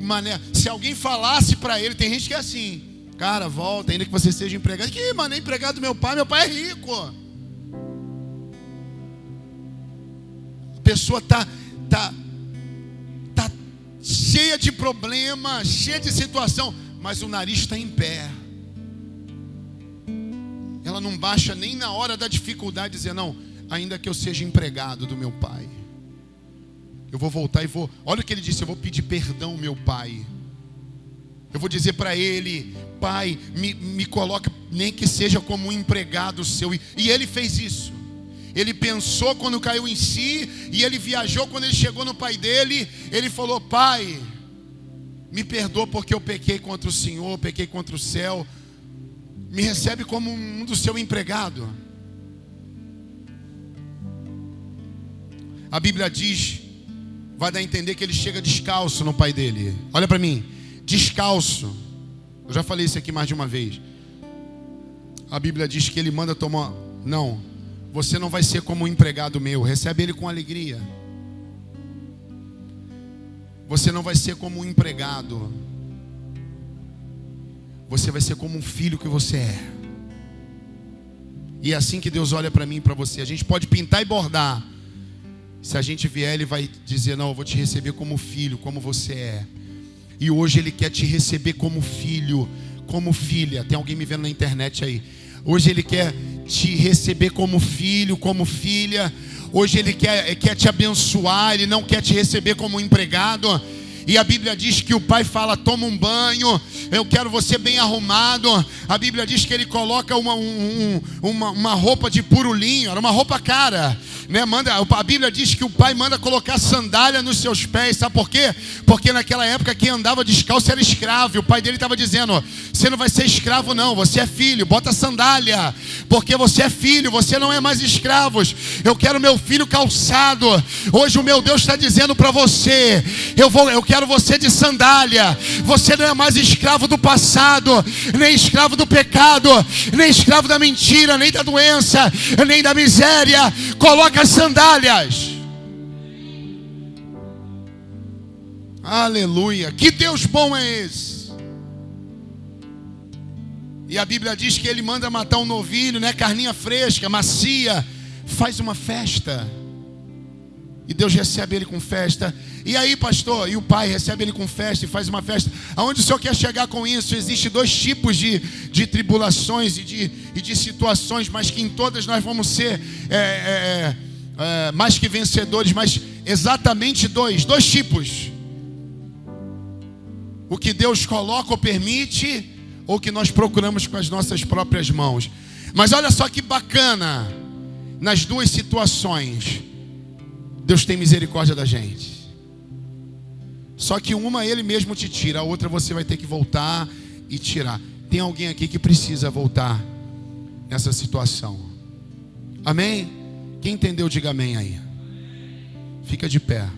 mané, se alguém falasse pra ele, tem gente que é assim, cara, volta, ainda que você seja empregado. Que, mano, é empregado do meu pai é rico. A pessoa tá cheia de problema, cheia de situação, mas o nariz está em pé. Ela não baixa nem na hora da dificuldade, dizer, não, ainda que eu seja empregado do meu pai, eu vou voltar e vou, olha o que ele disse, eu vou pedir perdão ao meu pai. Eu vou dizer para ele, pai, me coloca, nem que seja como um empregado seu. E ele fez isso. Ele pensou quando caiu em si, e ele viajou quando ele chegou no pai dele. Ele falou, pai, me perdoa porque eu pequei contra o Senhor, pequei contra o céu. Me recebe como um do seu empregado. A Bíblia diz, vai dar a entender que ele chega descalço no pai dele. Olha para mim, descalço. Eu já falei isso aqui mais de uma vez. A Bíblia diz que ele manda tomar... Não, você não vai ser como um empregado meu. Recebe ele com alegria. Você não vai ser como um empregado. Você vai ser como um filho que você é. E é assim que Deus olha para mim e para você. A gente pode pintar e bordar. Se a gente vier, Ele vai dizer, não, eu vou te receber como filho, como você é. E hoje Ele quer te receber como filho, como filha. Tem alguém me vendo na internet aí. Hoje Ele quer te receber como filho, como filha. Hoje Ele quer te abençoar. Ele não quer te receber como empregado. E a Bíblia diz que o pai fala, toma um banho, eu quero você bem arrumado. A Bíblia diz que ele coloca uma roupa de puro linho, era uma roupa cara, né? A Bíblia diz que o pai manda colocar sandália nos seus pés. Sabe por quê? Porque naquela época quem andava descalço era escravo. E o pai dele estava dizendo, você não vai ser escravo não, você é filho, bota sandália, porque você é filho, você não é mais escravo. Eu quero meu filho calçado. Hoje o meu Deus está dizendo para você, eu quero você de sandália. Você não é mais escravo do passado, nem escravo do pecado, nem escravo da mentira, nem da doença, nem da miséria. Coloca as sandálias. Aleluia. Que Deus bom é esse? E a Bíblia diz que ele manda matar um novilho, né? Carninha fresca, macia. Faz uma festa. E Deus recebe ele com festa. E aí, pastor, e o pai recebe ele com festa e faz uma festa. Aonde o Senhor quer chegar com isso? Existem dois tipos de tribulações e de situações, mas que em todas nós vamos ser mais que vencedores. Mas exatamente dois tipos. O que Deus coloca ou permite, ou que nós procuramos com as nossas próprias mãos. Mas olha só que bacana, nas duas situações, Deus tem misericórdia da gente. Só que uma Ele mesmo te tira, a outra você vai ter que voltar e tirar. Tem alguém aqui que precisa voltar nessa situação. Amém? Quem entendeu, diga amém aí. Fica de pé.